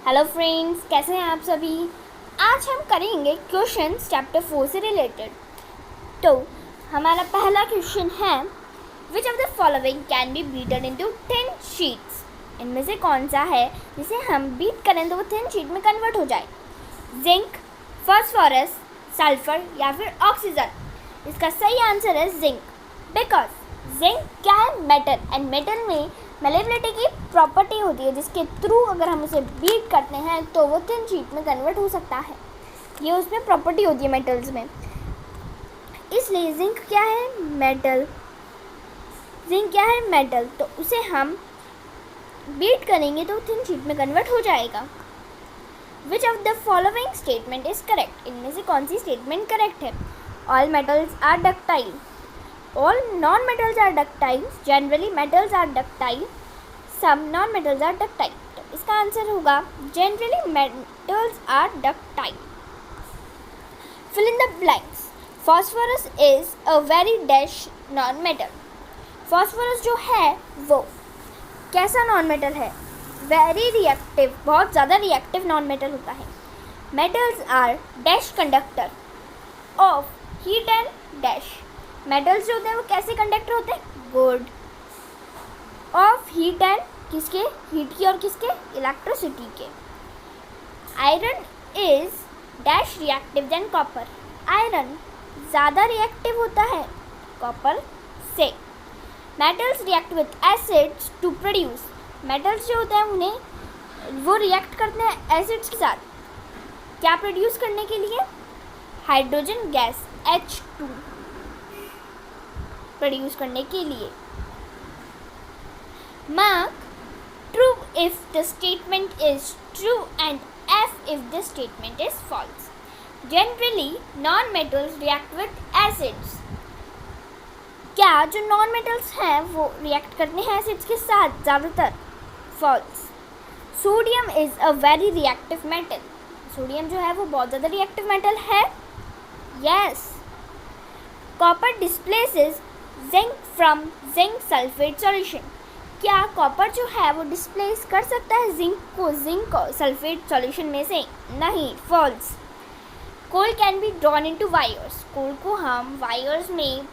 Hello friends, कैसे हैं आप सभी। आज हम करेंगे क्वेश्चन चैप्टर 4 से रिलेटेड। तो हमारा पहला क्वेश्चन है, विच of the following can be beaten into 10 sheets. इनमें से कौन सा है जिसे हम बीट करें तो वो 10 शीट में कन्वर्ट हो जाए। जिंक, फास्फोरस, सल्फर या फिर ऑक्सीजन। इसका सही आंसर है जिंक, बिकॉज जिंक क्या है, मेटल, एंड मेटल में मेलेबिलिटी की प्रॉपर्टी होती है जिसके थ्रू अगर हम उसे बीट करते हैं तो वो थिन शीट में कन्वर्ट हो सकता है। ये उसमें प्रॉपर्टी होती है मेटल्स में, इसलिए जिंक क्या है, मेटल। जिंक क्या है, मेटल, तो उसे हम बीट करेंगे तो थिन शीट में कन्वर्ट हो जाएगा। Which of the following statement is correct. इनमें से कौन सी स्टेटमेंट करेक्ट है। All metals are ductile, all non-metals are ductile, generally metals are ductile, some non-metals are ductile। तो इसका आंसर होगा generally metals are ductile। fill in the blanks। phosphorus is a very dash non-metal। phosphorus जो है वो कैसा non-metal है, very reactive, बहुत ज़्यादा reactive non-metal होता है। metals are dash conductor of heat and dash। Metals जो होते हैं वो कैसे कंडक्टर होते हैं, गुड, ऑफ हीट एंड किसके, हीट की और किसके, इलेक्ट्रिसिटी के। Iron is dash reactive than copper. Iron ज़्यादा रिएक्टिव होता है कॉपर से। Metals react with acids to produce. Metals जो होते हैं उन्हें वो रिएक्ट करते हैं एसिड्स के साथ, क्या प्रोड्यूस करने के लिए, हाइड्रोजन गैस H2 प्रोड्यूस करने के लिए। Mark true if the statement is true and F if the statement is false. Generally non metals react with acids. क्या जो नॉन मेटल्स हैं वो रिएक्ट करते हैं एसिड्स के साथ ज़्यादातर, false. Sodium is a very reactive metal. Sodium जो है वो बहुत ज़्यादा रिएक्टिव मेटल है, yes. Copper displaces zinc from zinc sulphate solution. क्या कॉपर जो है वो डिस्प्लेस कर सकता है जिंक सल्फेट सॉल्यूशन में से, नहीं, false. Coal can be drawn into wires. Coal को हम वायर्स में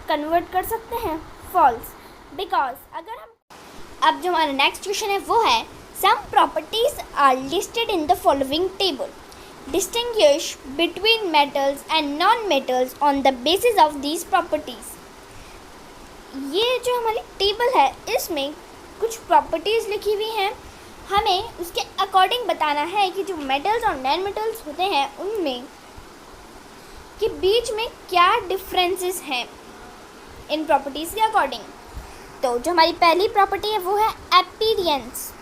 कन्वर्ट कर सकते हैं, फॉल्स, बिकॉज अगर हम अब जो हमारा नेक्स्ट क्वेश्चन है वो है, some properties are listed in the following table. Distinguish between metals and non-metals on the basis of these properties। ये जो हमारी टेबल है इसमें कुछ प्रॉपर्टीज़ लिखी हुई हैं, हमें उसके अकॉर्डिंग बताना है कि जो मेटल्स और नॉन मेटल्स होते हैं उनमें के बीच में क्या डिफरेंसेस हैं इन प्रॉपर्टीज़ के अकॉर्डिंग। तो जो हमारी पहली प्रॉपर्टी है वो है अपीयरेंस।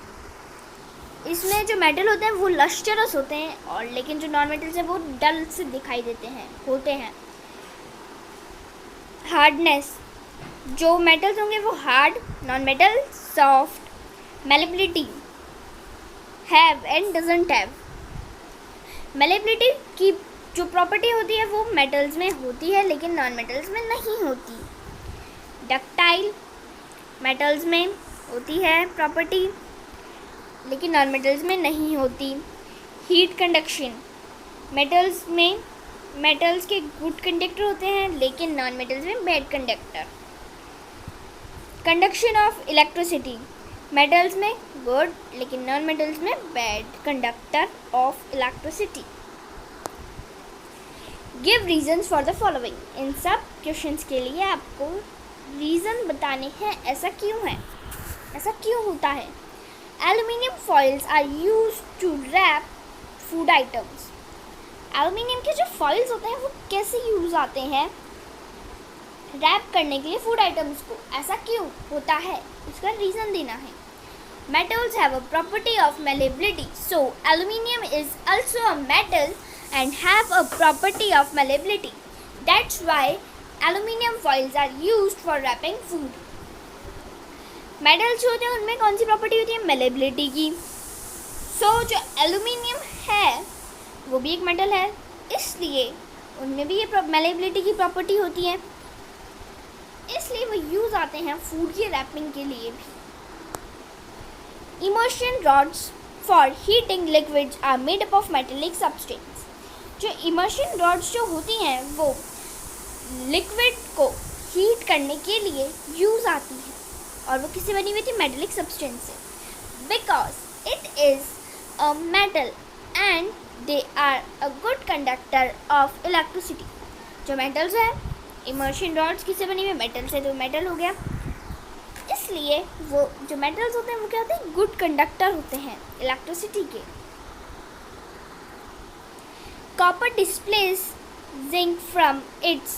इसमें जो मेटल होते हैं वो लस्टरस होते हैं और लेकिन जो नॉन मेटल्स हैं वो डल से दिखाई देते हैं, होते हैं। हार्डनेस, जो मेटल्स होंगे वो hard, non metal soft. Malleability, have and doesn't have. Malleability की जो प्रॉपर्टी होती है वो मेटल्स में होती है लेकिन नॉन मेटल्स में नहीं होती। डक्टाइल, मेटल्स में होती है प्रॉपर्टी लेकिन नॉन मेटल्स में नहीं होती। हीट कंडक्शन, मेटल्स में मेटल्स के गुड कंडक्टर होते हैं लेकिन नॉन मेटल्स में bad conductor. Conduction of electricity, metals में गुड लेकिन नॉन मेटल्स में bad conductor of electricity. Give reasons for the following. इन सब क्वेश्चंस के लिए आपको रीज़न बताने हैं, ऐसा क्यों है, ऐसा क्यों होता है। Aluminium foils are used to wrap food items। Aluminium के जो फॉइल्स होते हैं वो कैसे यूज़ आते हैं, रैप करने के लिए फूड आइटम्स को, ऐसा क्यों होता है, इसका रीज़न देना है। Metals have a property of malleability, so aluminium is also a metal and have a property of malleability, that's why aluminium foils are used for wrapping food. Metals जो होते हैं उनमें कौन सी प्रॉपर्टी होती है, मेलेबिलिटी की। सो जो एल्यूमिनियम है वो भी एक मेटल है, इसलिए उनमें भी ये मेलेबिलिटी की प्रॉपर्टी होती है, इसलिए वो यूज़ आते हैं फूड की रैपिंग के लिए भी। Immersion rods for heating liquids are made up of metallic substance. जो इमर्शन रॉड्स जो होती हैं वो लिक्विड को हीट करने के लिए यूज़ आती है और वो किससे बनी हुई थी? मेटेलिक सब्सटेंस से। Because it is a metal and they are a good conductor of electricity. जो मेटल्स है, इमर्शन रॉड्स किससे बनी हुई? मेटल से, तो मेटल हो गया। इसलिए वो जो मेटल्स होते हैं वो क्या होते हैं? गुड कंडक्टर होते हैं इलेक्ट्रिसिटी के। Copper displace zinc from its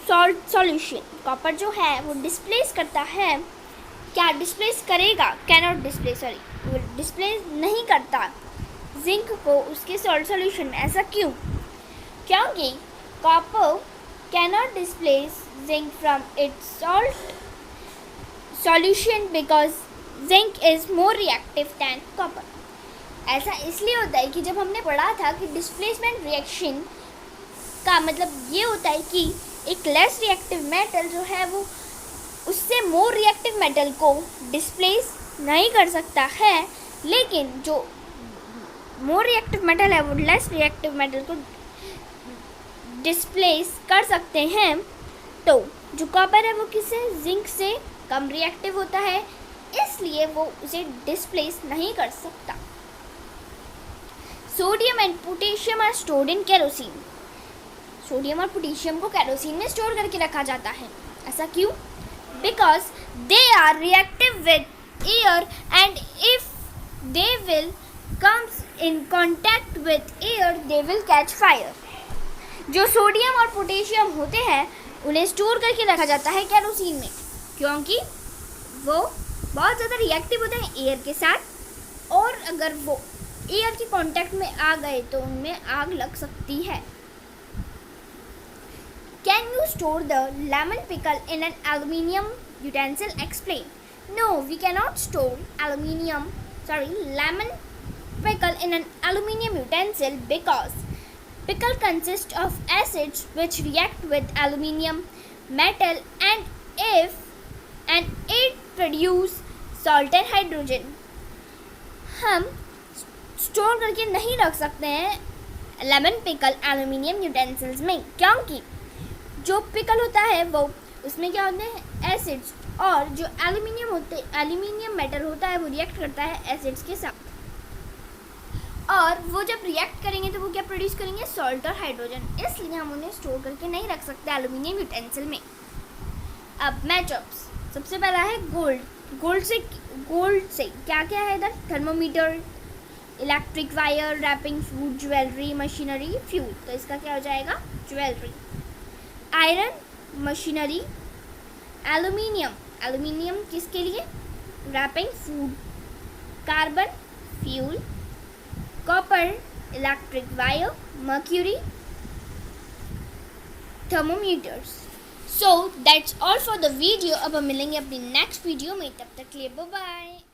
salt solution. Copper जो है वो डिस्प्लेस करता है, क्या डिस्प्लेस करेगा? कैनॉट डिस्प्लेस, सॉरी, वो डिस्प्लेस नहीं करता जिंक को उसके सॉल्ट सॉल्यूशन में। ऐसा क्यों? क्योंकि copper cannot displace zinc from its salt solution because zinc is more reactive than copper. ऐसा इसलिए होता है कि जब हमने पढ़ा था कि डिस्प्लेसमेंट रिएक्शन का मतलब ये होता है कि एक लेस रिएक्टिव मेटल जो है वो उससे मोर रिएक्टिव मेटल को डिस्प्लेस नहीं कर सकता है, लेकिन जो मोर रिएक्टिव मेटल है वो लेस रिएक्टिव मेटल को डिस्प्लेस कर सकते हैं। तो जो कॉपर है वो किससे? जिंक से कम रिएक्टिव होता है, इसलिए वो उसे डिस्प्लेस नहीं कर सकता। Sodium and potassium are stored in kerosene. Sodium और पोटेशियम को केरोसिन में स्टोर करके रखा जाता है। ऐसा क्यों? Because they are reactive with air and if they will comes in contact with air they will catch fire. जो सोडियम और पोटेशियम होते हैं उन्हें स्टोर करके रखा जाता है केरोसिन में, क्योंकि वो बहुत ज़्यादा रिएक्टिव होते हैं एयर के साथ, और अगर वो एयर के कांटेक्ट में आ गए तो उनमें आग लग सकती है। Can you store the lemon pickle in an aluminium utensil? Explain. No, we cannot store lemon pickle in an aluminium utensil because pickle consists of acids which react with aluminium metal and it produce salt and hydrogen. हम store करके नहीं रख सकते हैं lemon pickle aluminium utensils में, क्योंकि जो pickle होता है वो उसमें क्या होते हैं? एसिड्स, और जो एल्यूमिनियम मेटल होता है वो रिएक्ट करता है एसिड्स के साथ, और वो जब रिएक्ट करेंगे तो वो क्या प्रोड्यूस करेंगे? सॉल्ट और हाइड्रोजन। इसलिए हम उन्हें स्टोर करके नहीं रख सकते एल्यूमिनियम यूटेंसिल में। अब मैचअप्स, सबसे पहला है गोल्ड से क्या क्या है इधर? Thermometer, electric wire, wrapping food, jewellery, machinery, fuel. तो इसका क्या हो जाएगा? ज्वेलरी। Iron, machinery. एल्यूमिनियम किसके लिए? Wrapping food. Carbon, fuel. Copper, electric wire. Mercury, thermometers. So that's all for the video. अब हम मिलेंगे अपनी नेक्स्ट वीडियो में, तब तक के लिए बाय बाय।